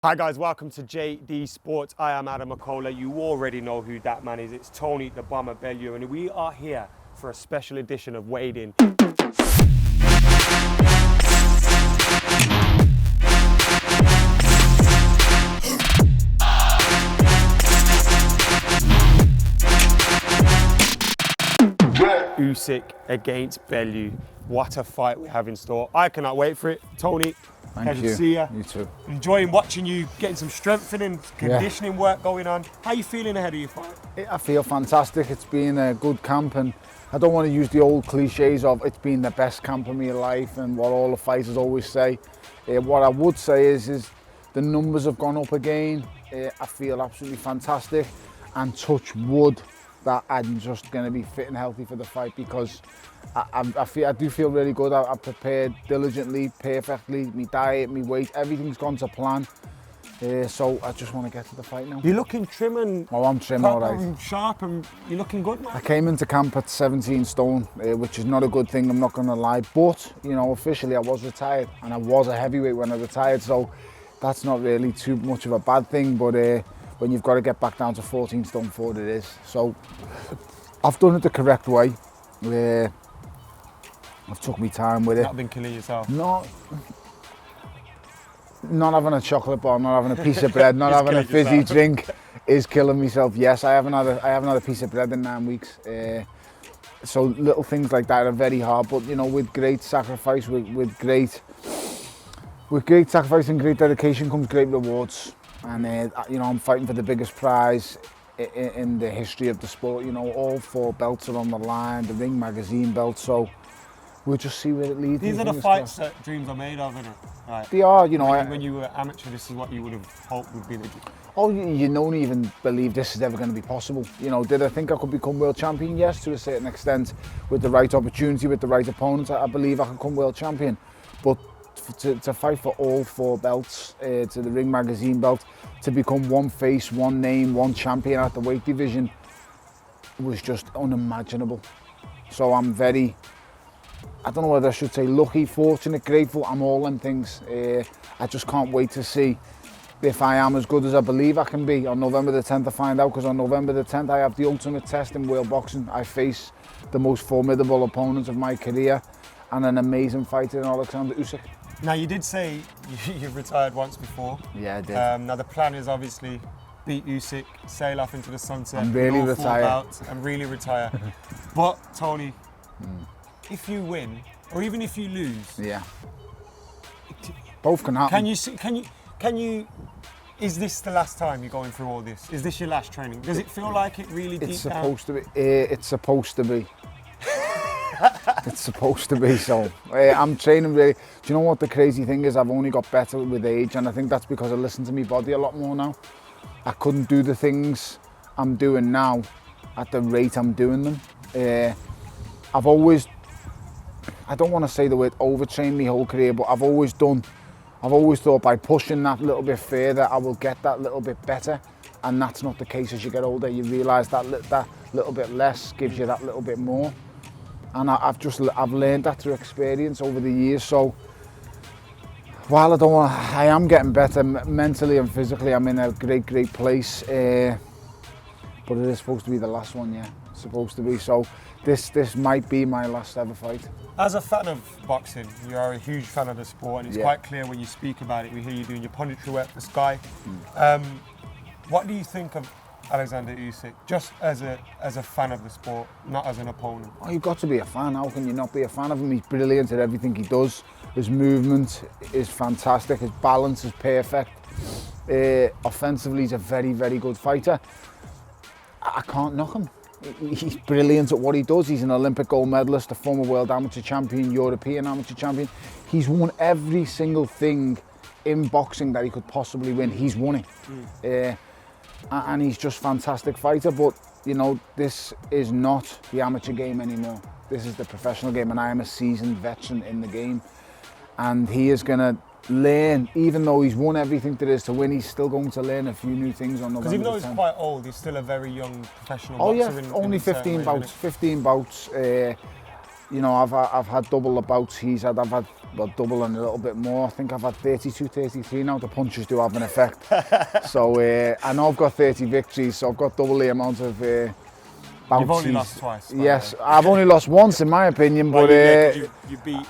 Hi guys, welcome to JD Sports. I am Adam McKola. You already know who that man is. It's Tony the Bomber Bellew, and we are here for a special edition of Weighed In. Usyk against Bellew. What a fight we have in store. I cannot wait for it. Tony, pleasure to see you. You too. Enjoying watching you, getting some strengthening, conditioning work going on. How are you feeling ahead of your fight? I feel fantastic. It's been a good camp, and I don't want to use the old cliches of it's been the best camp of my life and what all the fighters always say. What I would say is the numbers have gone up again. I feel absolutely fantastic, and touch wood that I'm just going to be fit and healthy for the fight, because I do feel really good. I've prepared diligently, perfectly. My diet, my weight, everything's gone to plan. So I just want to get to the fight now. You're looking trim and I'm trim, all right. And sharp, and you're looking good, man. I came into camp at 17 stone, which is not a good thing, I'm not going to lie. But, you know, officially I was retired, and I was a heavyweight when I retired, so that's not really too much of a bad thing. But when you've got to get back down to 14 stone 4, it is. So I've done it the correct way. I've took my time with it. Not been killing yourself? No. Not having a chocolate bar, not having a piece of bread, not having a fizzy drink is killing myself. Yes, I haven't had a piece of bread in 9 weeks. So little things like that are very hard, but you know, with great sacrifice, with great sacrifice and great dedication comes great rewards. And you know, I'm fighting for the biggest prize in the history of the sport. You know, all 4 belts are on the line, the Ring magazine belt. So we'll just see where it leads. These are the fights that dreams are made of, innit? Right. They are, you know. When you were amateur, this is what you would have hoped would be the dream. Oh, you don't even believe this is ever going to be possible. You know, did I think I could become world champion? Yes, to a certain extent. With the right opportunity, with the right opponent, I believe I could become world champion. But to fight for all 4 belts, to the Ring magazine belt, to become one face, one name, one champion at the weight division was just unimaginable. So I'm very, I don't know whether I should say lucky, fortunate, grateful. I'm all them things. I just can't wait to see if I am as good as I believe I can be on November the 10th to find out, because on November the 10th I have the ultimate test in world boxing. I face the most formidable opponent of my career and an amazing fighter in Oleksandr Usyk. Now, you did say you've retired once before. Yeah, I did. Now the plan is obviously beat Usyk, sail off into the sunset, and really retire. And really retire. But Tony, if you win, or even if you lose, both can happen. Can you? Is this the last time you're going through all this? Is this your last training? Does it feel like it really deep down? It's supposed to be. It's supposed to be. It's supposed to be. So I'm training really. Do you know what the crazy thing is? I've only got better with age, and I think that's because I listen to my body a lot more now. I couldn't do the things I'm doing now at the rate I'm doing them. I've always, I don't want to say the word overtrained my whole career, but I've always thought by pushing that little bit further, I will get that little bit better. And that's not the case as you get older. You realise that little bit less gives you that little bit more. And I've learned that through experience over the years. So while I am getting better mentally and physically, I'm in a great place. But it is supposed to be the last one, yeah. It's supposed to be. So this might be my last ever fight. As a fan of boxing, you are a huge fan of the sport, and it's quite clear when you speak about it. We hear you doing your punditry work for Sky. What do you think of Oleksandr Usyk, just as a fan of the sport, not as an opponent? Oh, you've got to be a fan. How can you not be a fan of him? He's brilliant at everything he does. His movement is fantastic. His balance is perfect. Offensively, he's a very good fighter. I can't knock him. He's brilliant at what he does. He's an Olympic gold medalist, a former world amateur champion, European amateur champion. He's won every single thing in boxing that he could possibly win. He's won it. And he's just a fantastic fighter. But, you know, this is not the amateur game anymore. This is the professional game, and I am a seasoned veteran in the game. And he is going to learn, even though he's won everything there is to win, he's still going to learn a few new things on November 10th. Because even though he's quite old, he's still a very young professional boxer. Oh yeah, only 15 bouts. 15 bouts. you know, I've had double the bouts I've had well, double and a little bit more. I think I've had 32, 33 now. The punches do have an effect. So I know I've got 30 victories, so I've got double the amount of bouts. You've only lost twice. Yes, I've only lost once in my opinion, well, but you beat.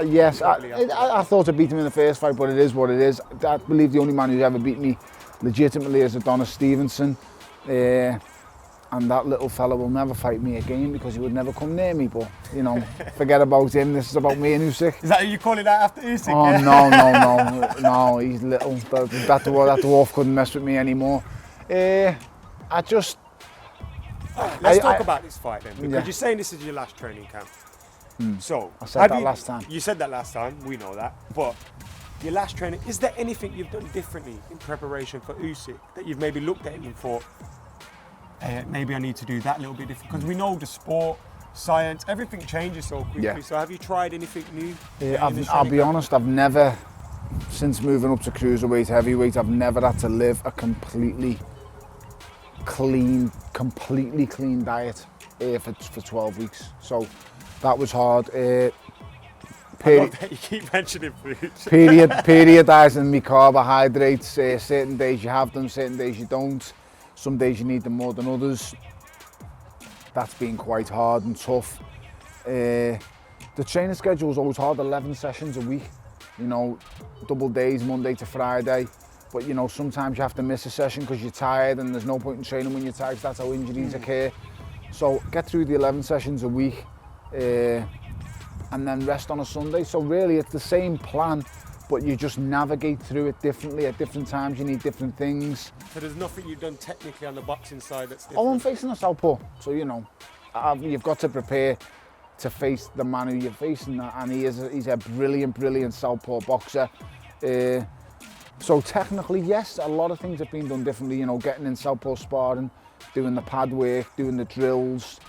Yes, I thought I beat him in the first fight, but it is what it is. I believe the only man who's ever beat me legitimately is Adonis Stevenson. And that little fella will never fight me again because he would never come near me. But, you know, forget about him. This is about me and Usyk. Is that who you calling that after Usyk? Oh, yeah? no, he's little. That dwarf couldn't mess with me anymore. Let's talk about this fight then, because you're saying this is your last training camp. So, I said that last time. You said that last time, we know that. But your last training, is there anything you've done differently in preparation for Usyk that you've maybe looked at him and thought, maybe I need to do that a little bit different? Because we know the sport, science, everything changes so quickly. Yeah. So have you tried anything new? I'll be honest, I've never, since moving up to cruiserweight, heavyweight, I've never had to live a completely clean diet for 12 weeks. So that was hard. I love that you keep mentioning food. Periodising my carbohydrates. Certain days you have them, certain days you don't. Some days you need them more than others. That's been quite hard and tough. The training schedule was always hard, 11 sessions a week. You know, double days, Monday to Friday. But you know, sometimes you have to miss a session because you're tired and there's no point in training when you're tired. That's how injuries occur. So get through the 11 sessions a week and then rest on a Sunday. So really it's the same plan, but you just navigate through it differently. At different times you need different things. So there's nothing you've done technically on the boxing side that's different? Oh, I'm facing a southpaw, so you know, you've got to prepare to face the man who you're facing, and he's a brilliant southpaw boxer. So technically, yes, a lot of things have been done differently, you know, getting in southpaw sparring, doing the pad work, doing the drills,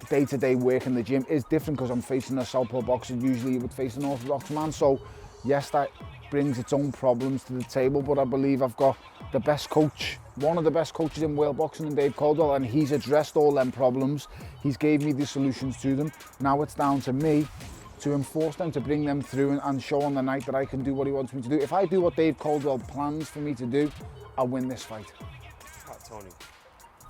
day-to-day work in the gym is different because I'm facing a southpaw boxer. Usually you would face an orthodox man, so yes, that brings its own problems to the table, but I believe I've got the best coach, one of the best coaches in world boxing, in Dave Caldwell, and he's addressed all them problems. He's gave me the solutions to them. Now it's down to me to enforce them, to bring them through and show on the night that I can do what he wants me to do. If I do what Dave Caldwell plans for me to do, I'll win this fight. Right, Tony,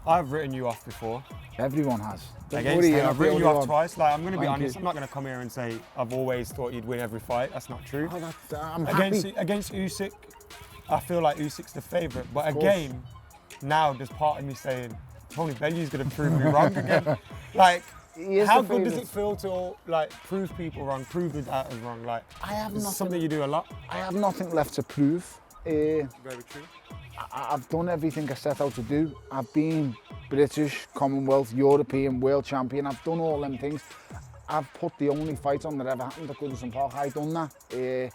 I've written you off before. Everyone has. I've written you off twice. Like, I'm going to be honest, I'm not going to come here and say I've always thought you'd win every fight. That's not true. I'm happy. Against Usyk, I feel like Usyk's the favourite. But again, now there's part of me saying, Tony Bellew's going to prove me wrong again. Like, how good does it feel to like prove people wrong, prove the doubters wrong? Like, it's something you do a lot. I have nothing left to prove. Very true. I've done everything I set out to do. I've been British, Commonwealth, European, world champion. I've done all them things. I've put the only fight on that ever happened at Goodison Park. I've done that.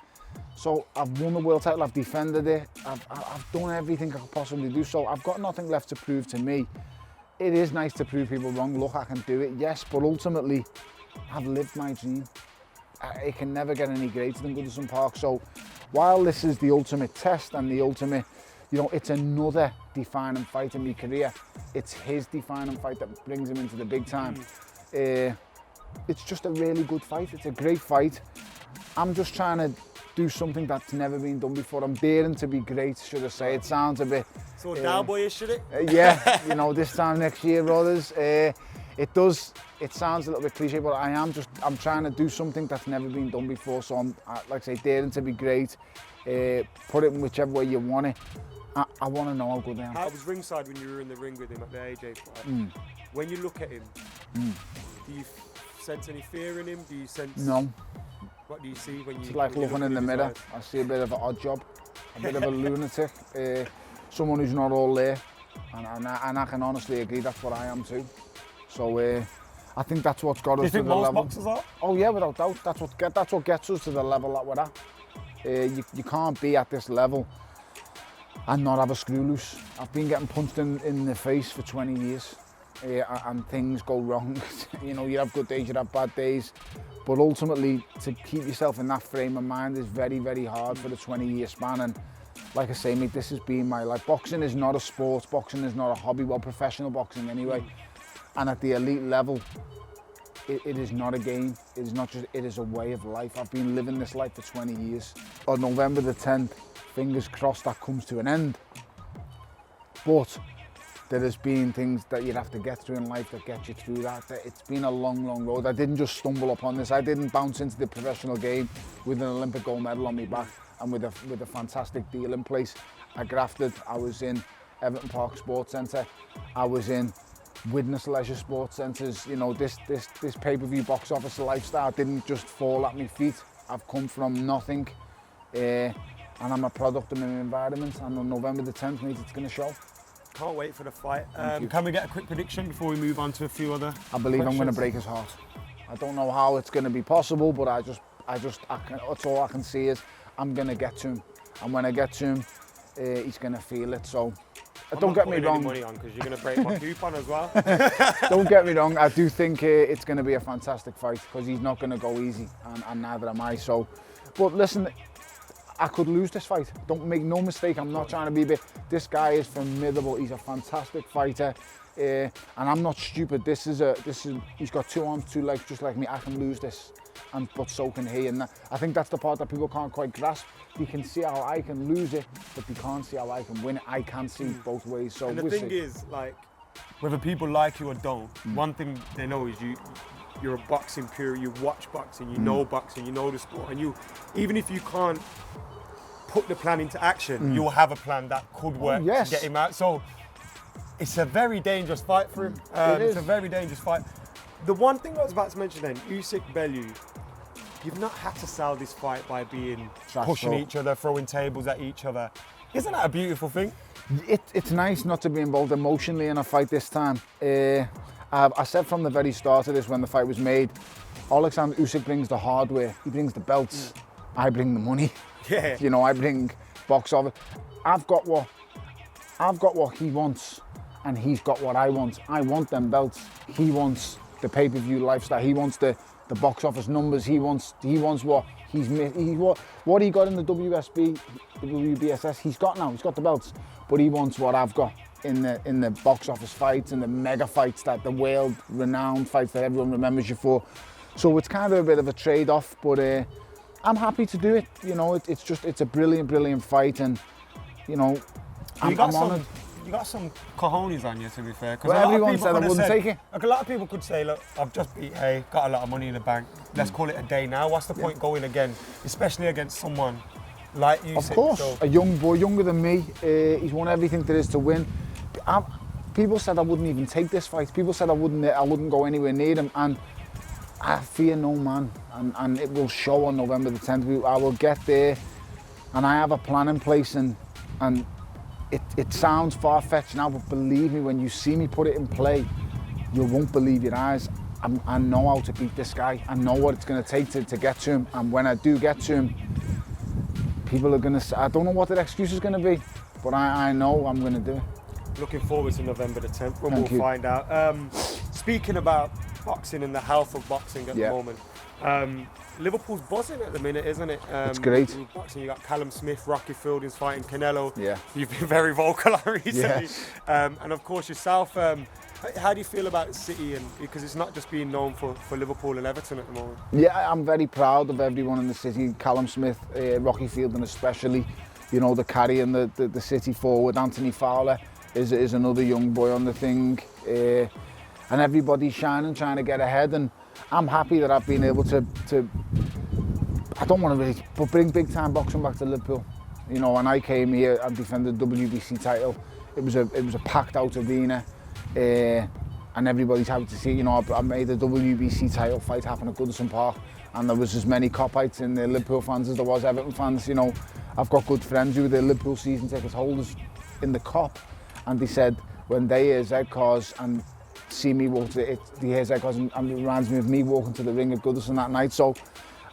So I've won the world title, I've defended it. I've done everything I could possibly do. So I've got nothing left to prove to me. It is nice to prove people wrong. Look, I can do it, yes, but ultimately, I've lived my dream. It can never get any greater than Goodison Park. So while this is the ultimate test and the ultimate, you know, it's another defining fight in my career. It's his defining fight that brings him into the big time. It's just a really good fight. It's a great fight. I'm just trying to do something that's never been done before. I'm daring to be great, should I say. It sounds a bit... So cowboyish, should it? Yeah, you know, this time next year, brothers. It sounds a little bit cliche, but I'm trying to do something that's never been done before. So I'm, like I say, daring to be great. Put it in whichever way you want it. I want to know how good I am. I was ringside when you were in the ring with him at the AJ fight. When you look at him, do you sense any fear in him? Do you sense... No. What do you see when you... It's like looking in the mirror. I see a bit of an odd job, a bit of a lunatic, someone who's not all there. And I can honestly agree that's what I am too. So I think that's what's got us to the level. Do you think most boxers are? Oh yeah, without doubt. That's what gets us to the level that we're at. You can't be at this level and not have a screw loose. I've been getting punched in the face for 20 years and things go wrong. You know, you have good days, you have bad days, but ultimately to keep yourself in that frame of mind is very, very hard for the 20-year span. And like I say, mate, this has been my life. Boxing is not a sport, boxing is not a hobby, well, professional boxing anyway. And at the elite level, it is not a game. It is not just, it is a way of life. I've been living this life for 20 years. On November the 10th, fingers crossed that comes to an end. But there has been things that you'd have to get through in life that get you through that. It's been a long, long road. I didn't just stumble upon this. I didn't bounce into the professional game with an Olympic gold medal on my back and with a fantastic deal in place. I grafted. I was in Everton Park Sports Centre. I was in Widnes Leisure Sports Centres. You know, this pay-per-view box office lifestyle didn't just fall at my feet. I've come from nothing, and I'm a product of my environment. And on November the 10th, mate, it's going to show. Can't wait for the fight. Can we get a quick prediction before we move on to a few other I believe questions? I'm going to break his heart. I don't know how it's going to be possible, but that's all I can see is I'm going to get to him. And when I get to him, he's going to feel it. So don't get me wrong. I'm not putting any money on because you're going to break my coupon as well. Don't get me wrong. I do think it's going to be a fantastic fight because he's not going to go easy, and neither am I. So, but listen, I could lose this fight. Don't make no mistake. I'm not trying to be big. This guy is formidable. He's a fantastic fighter, and I'm not stupid. He's got 2 arms, 2 legs, just like me. I can lose this, but so can he. And I think that's the part that people can't quite grasp. They can see how I can lose it, but they can't see how I can win it. I can see both ways. So and the thing is, like, whether people like you or don't, one thing they know is you're a boxing pure. You watch boxing, you know boxing, you know the sport, and you, even if you can't put the plan into action, you'll have a plan that could work to get him out. So it's a very dangerous fight for him. It's a very dangerous fight. The one thing I was about to mention then, Usyk Bellew, you've not had to sell this fight by being pushing each other, throwing tables at each other. Isn't that a beautiful thing? It's nice not to be involved emotionally in a fight this time. I said from the very start of this, when the fight was made, Oleksandr Usyk brings the hardware, he brings the belts, I bring the money. Yeah. You know, I bring box office. I've got what he wants, and he's got what I want. I want them belts. He wants the pay-per-view lifestyle. He wants the box office numbers. He wants what what he got in the WSB, the WBSS. He's got now. He's got the belts, but he wants what I've got in the box office fights and the mega fights, that the world-renowned fights that everyone remembers you for. So it's kind of a bit of a trade-off, but I'm happy to do it. You know, it's a brilliant fight, and you know, I'm honoured. You got some cojones on you, to be fair. Well, everyone said I wouldn't take it. Like, a lot of people could say, look, I've just beat Hay, got a lot of money in the bank. Let's call it a day now. What's the point going again, especially against someone like you? Of course, a young boy, younger than me. He's won everything there is to win. People said I wouldn't even take this fight. People said I wouldn't go anywhere near him, and I fear no man. And it will show on November the 10th. I will get there, and I have a plan in place, and it sounds far-fetched now, but believe me, when you see me put it in play, you won't believe your eyes. I know how to beat this guy. I know what it's going to take to get to him, and when I do get to him, people are going to say, I don't know what their excuse is going to be, but I know I'm going to do it. Looking forward to November the 10th when we'll find out. Speaking about boxing and the health of boxing at the moment, Liverpool's buzzing at the minute, isn't it? It's great. Boxing, you got Callum Smith, Rocky Fielding's fighting Canelo. Yeah. You've been very vocal on recently. Yes. And of course yourself. How do you feel about City? And because it's not just being known for Liverpool and Everton at the moment. Yeah, I'm very proud of everyone in the City. Callum Smith, Rocky Fielding especially. You know, the carrying the City forward. Anthony Fowler is another young boy on the thing. And everybody's shining, trying to get ahead, and I'm happy that I've been able to I don't want to really, but bring big time boxing back to Liverpool. You know, when I came here and defended the WBC title, it was a packed out arena, and everybody's happy to see. You know, I made the WBC title fight happen at Goodison Park, and there was as many cop-outs in the Liverpool fans as there was Everton fans. You know, I've got good friends who were the Liverpool season ticket holders in the Cop, and they said when they hear Z-Cars and see me walk to it, they hear Z-Cars and it reminds me of me walking to the ring at Goodison that night. So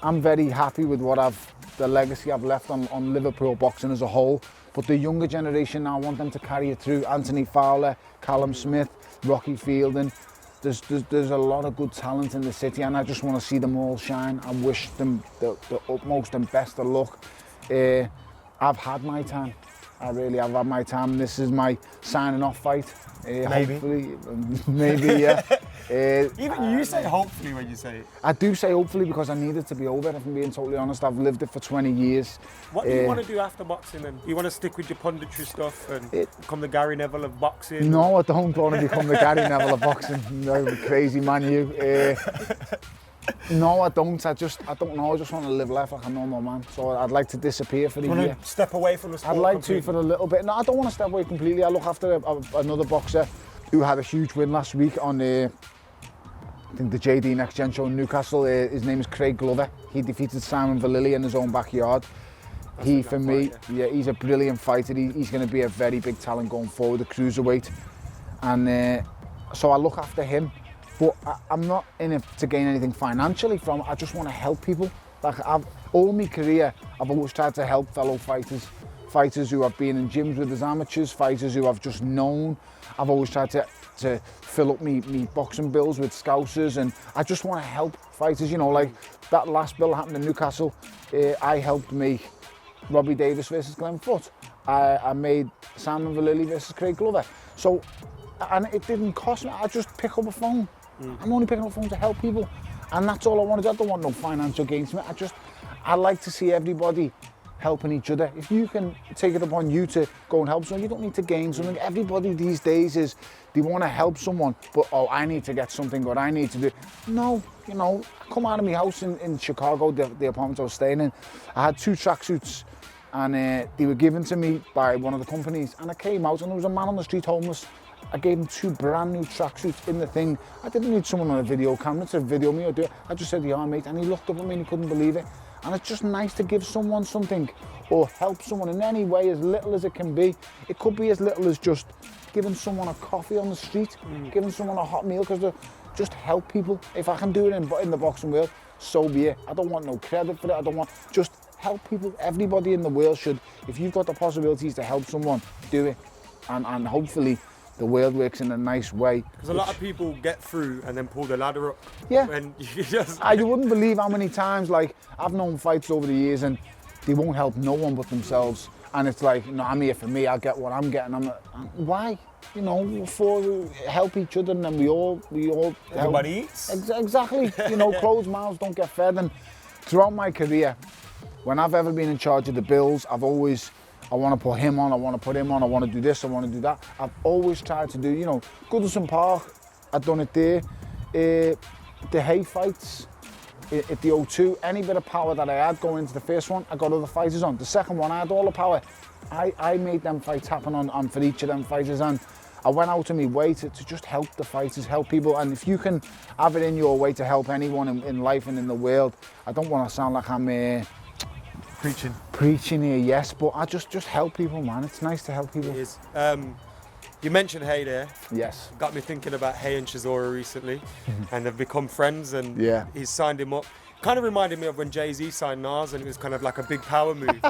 I'm very happy with the legacy I've left on Liverpool boxing as a whole. But the younger generation now, I want them to carry it through. Anthony Fowler, Callum Smith, Rocky Fielding. There's a lot of good talent in the city, and I just want to see them all shine. I wish them the utmost and best of luck. I've had my time. I really have had my time. This is my signing off fight. Maybe. Hopefully, maybe, yeah. Even you say hopefully when you say it. I do say hopefully because I need it to be over, if I'm being totally honest. I've lived it for 20 years. What do you want to do after boxing then? Do you want to stick with your punditry stuff and become the Gary Neville of boxing? No, I don't want to become the Gary Neville of boxing. No, crazy man, you. No, I don't. I don't know. I just want to live life like a normal man. So I'd like to disappear for a year. Want to step away from the sport? I'd like completely? to for a little bit. No, I don't want to step away completely. I look after another boxer who had a huge win last week on I think the JD Next Gen show in Newcastle. His name is Craig Glover. He defeated Simon Vallily in his own backyard. For me, he's a brilliant fighter. He's going to be a very big talent going forward, the cruiserweight. And so I look after him. But I'm not in it to gain anything financially from it. I just want to help people. Like all my career, I've always tried to help fellow fighters who have been in gyms with as amateurs, fighters who I've just known. I've always tried to fill up me boxing bills with scousers, and I just want to help fighters. You know, like that last bill happened in Newcastle. I helped make Robbie Davis versus Glenn Foote. I made Simon Vallily versus Craig Glover. So, and it didn't cost me. I just pick up a phone. I'm only picking up the phone to help people, and that's all I want to do. I don't want no financial gains from it. I like to see everybody helping each other. If you can take it upon you to go and help someone, you don't need to gain something. Everybody these days they want to help someone, but I need to get something good. I need to do. No, you know, I come out of my house in Chicago, the apartment I was staying in. I had 2 tracksuits, and they were given to me by one of the companies, and I came out and there was a man on the street homeless. I gave him 2 brand new tracksuits in the thing. I didn't need someone on a video camera to video me or do it. I just said, yeah, mate, and he looked up at me and he couldn't believe it. And it's just nice to give someone something or help someone in any way, as little as it can be. It could be as little as just giving someone a coffee on the street, giving someone a hot meal, because just help people. If I can do it in the boxing world, so be it. I don't want no credit for it. Just help people. Everybody in the world should. If you've got the possibilities to help someone, do it. And hopefully the world works in a nice way. Because a lot of people get through and then pull the ladder up. Yeah. And you just... You wouldn't believe how many times, like, I've known fights over the years and they won't help no one but themselves. And it's like, no, I'm here for me, I'll get what I'm getting. Why? You know, for help each other, and then we all Everybody help. eats. Exactly. You know, closed mouths don't get fed. And throughout my career, when I've ever been in charge of the bills, I want to put him on, I want to put him on, I want to do this, I want to do that. I've always tried to do, you know, Goodison Park, I've done it there. The hay fights at the O2, any bit of power that I had going into the first one, I got other fighters on. The second one, I had all the power. I made them fights happen on for each of them fighters, and I went out of my way to just help the fighters, help people. And if you can have it in your way to help anyone in life and in the world, I don't want to sound like I'm preaching here, yes, but I just help people, man. It's nice to help people. It is. You mentioned Hay there. Yes. Got me thinking about Hay and Chisora recently, and they've become friends, and he's signed him up. Kind of reminded me of when Jay-Z signed Nas, and it was kind of like a big power move.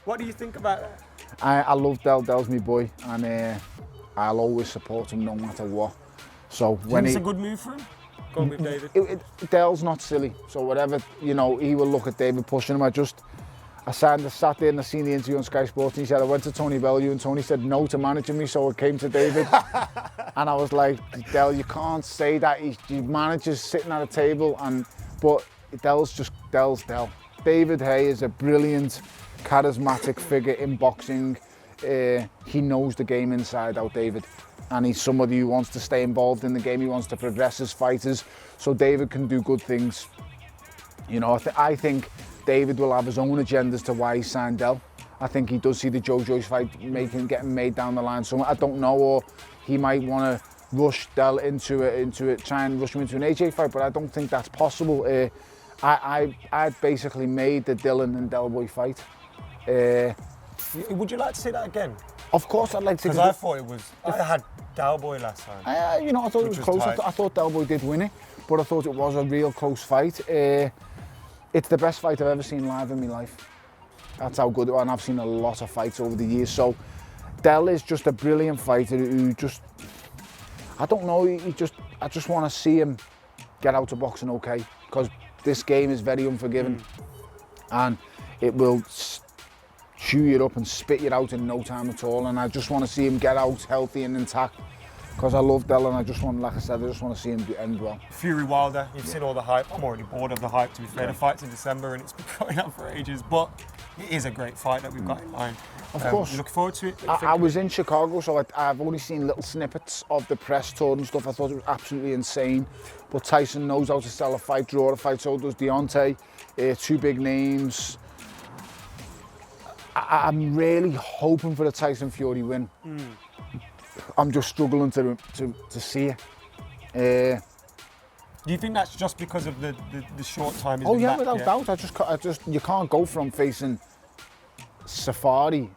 What do you think about that? I love Del. Del's my boy, and I'll always support him no matter what. So when it's a good move for him? Going with David? Del's not silly, so whatever, you know, he will look at David pushing him. I sat there and I seen the interview on Sky Sports, and he said, I went to Tony Bellew and Tony said no to managing me, so it came to David. And I was like, Del, you can't say that. He manages sitting at a table, but Del's Del. David Hay is a brilliant, charismatic figure in boxing. He knows the game inside out, David. And he's somebody who wants to stay involved in the game. He wants to progress his fighters, so David can do good things. You know, I think David will have his own agendas to why he signed Del. I think he does see the Joe Joyce fight getting made down the line somewhere. I don't know, or he might want to rush Del into it, try and rush him into an AJ fight, but I don't think that's possible. I basically made the Dylan and Del Boy fight. Would you like to see that again? Of course, I'd like to. Because I thought it was. I had Del Boy last time. I thought it was close. I thought Del Boy did win it, but I thought it was a real close fight. It's the best fight I've ever seen live in my life. That's how good it was, and I've seen a lot of fights over the years. So Del is just a brilliant fighter who just, I don't know, I just want to see him get out of boxing okay, because this game is very unforgiving, and it will chew you up and spit you out in no time at all, and I just want to see him get out healthy and intact, because I love Dylan. I just want, like I said, I just want to see him end well. Fury Wilder, you've seen all the hype. I'm already bored of the hype, to be fair. The fight's in December and it's been going on for ages, but it is a great fight that we've got in mind. Of course. You look forward to it? I was in Chicago, so I've only seen little snippets of the press tour and stuff. I thought it was absolutely insane. But Tyson knows how to sell a fight, draw a fight, so does Deontay. Two big names. I'm really hoping for a Tyson Fury win. I'm just struggling to see it. Do you think that's just because of the short time? Oh yeah, without doubt. I just you can't go from facing Safari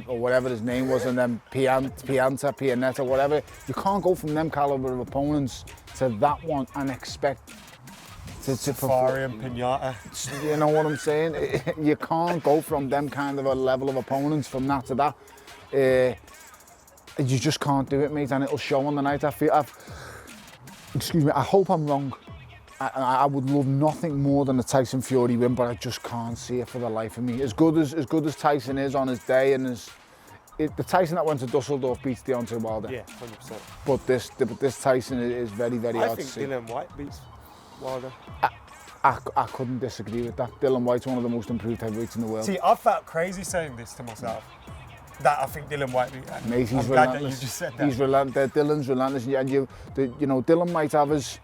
or whatever his name was, and then Pianeta, whatever. You can't go from them caliber of opponents to that one and expect to Safari and Pinata. You know what I'm saying? You can't go from them kind of a level of opponents from that to that. You just can't do it, mate, and it'll show on the night. Excuse me, I hope I'm wrong. I would love nothing more than a Tyson Fury win, but I just can't see it for the life of me. As good as Tyson is on his day, and the Tyson that went to Dusseldorf beats Deontay Wilder. Yeah, 100%. But this Tyson is very, very hard to see. I think Dylan White beats Wilder. I couldn't disagree with that. Dylan White's one of the most improved heavyweights in the world. See, I felt crazy saying this to myself. That I think Dylan White beat. Mate, he's I'm glad that you just said that. He's relentless. Dylan's relentless, and you know, Dylan might have his.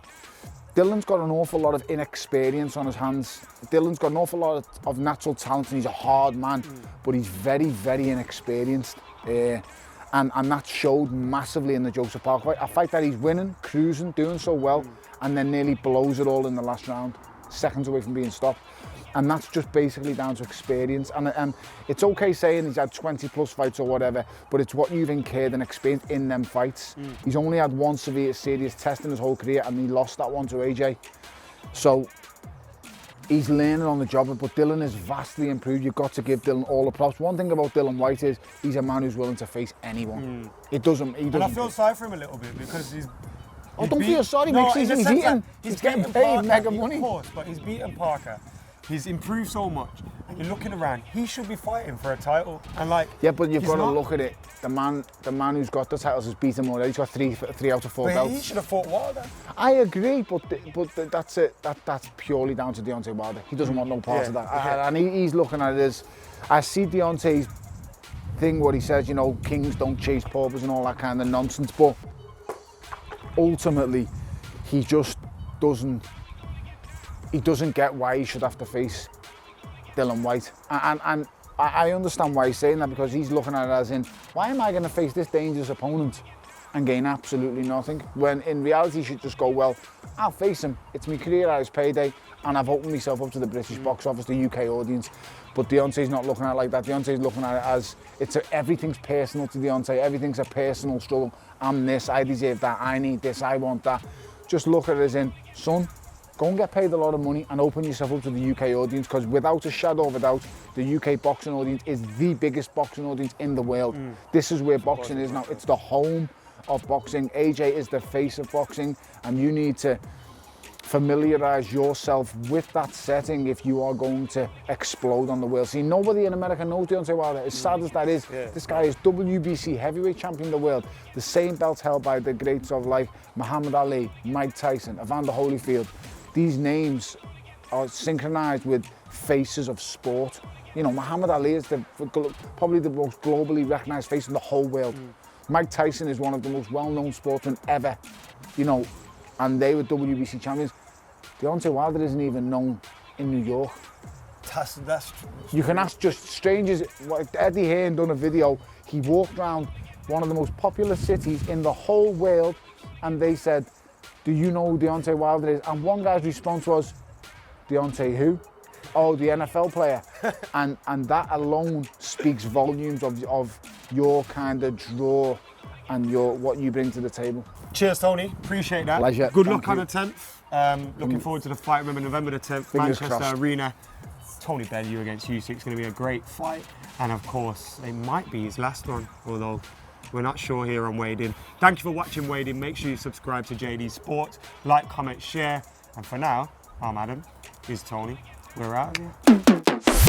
Dylan's got an awful lot of inexperience on his hands. Dylan's got an awful lot of natural talent, and he's a hard man, but he's very, very inexperienced. And that showed massively in the Joseph Park fight. A fight that he's winning, cruising, doing so well, and then nearly blows it all in the last round, seconds away from being stopped. And that's just basically down to experience. And it's okay saying he's had 20 plus fights or whatever, but it's what you've incurred and experienced in them fights. He's only had one serious test in his whole career, and he lost that one to AJ. So he's learning on the job, but Dylan is vastly improved. You've got to give Dylan all the props. One thing about Dylan White is he's a man who's willing to face anyone. He doesn't. And I feel sorry for him a little bit because he's. Oh, don't feel sorry, mate. He's eating. He's getting paid mega money. Of course, but he's beaten Parker. He's improved so much, and you're looking around. He should be fighting for a title, and like. Yeah, but you've got to look at it. The man who's got the titles has beaten him already. He's got three out of four belts. He should have fought Wilder. I agree, but that's it. That's purely down to Deontay Wilder. He doesn't want no part of that, and he's looking at it as. I see Deontay's thing, what he says, you know, kings don't chase paupers and all that kind of nonsense, but ultimately, he just doesn't. He doesn't get why he should have to face Dylan White. And I understand why he's saying that, because he's looking at it as in, why am I going to face this dangerous opponent and gain absolutely nothing? When in reality, he should just go, well, I'll face him. It's my career at his payday, and I've opened myself up to the British box office, the UK audience. But Deontay's not looking at it like that. Deontay's looking at it as, everything's personal to Deontay. Everything's a personal struggle. I'm this, I deserve that, I need this, I want that. Just look at it as in, son, go and get paid a lot of money and open yourself up to the UK audience, because without a shadow of a doubt, the UK boxing audience is the biggest boxing audience in the world. This is where boxing is now. It's the home of boxing. AJ is the face of boxing, and you need to familiarise yourself with that setting if you are going to explode on the world scene. Nobody in America knows Deontay Wilder. As sad as that is, this guy is WBC heavyweight champion of the world. The same belt held by the greats of like Muhammad Ali, Mike Tyson, Evander Holyfield. These names are synchronized with faces of sport. You know, Muhammad Ali is probably the most globally recognized face in the whole world. Mike Tyson is one of the most well-known sportsmen ever, you know, and they were WBC champions. Deontay Wilder isn't even known in New York. That's true. You can ask just strangers. Eddie Hearn done a video. He walked around one of the most popular cities in the whole world, and they said, do you know who Deontay Wilder is? And one guy's response was, Deontay who? Oh, the NFL player. and that alone speaks volumes of your kind of draw and what you bring to the table. Cheers, Tony. Appreciate that. Pleasure. Good luck on the 10th. Looking forward to the fight. Remember, November the 10th, Fingers Manchester crossed. Arena. Tony Bellew against Usyk. It's going to be a great fight. And of course, it might be his last one, although we're not sure here on Weighed In. Thank you for watching Weighed In. Make sure you subscribe to JD Sports. Like, comment, share. And for now, I'm Adam. Here's Tony. We're out of here.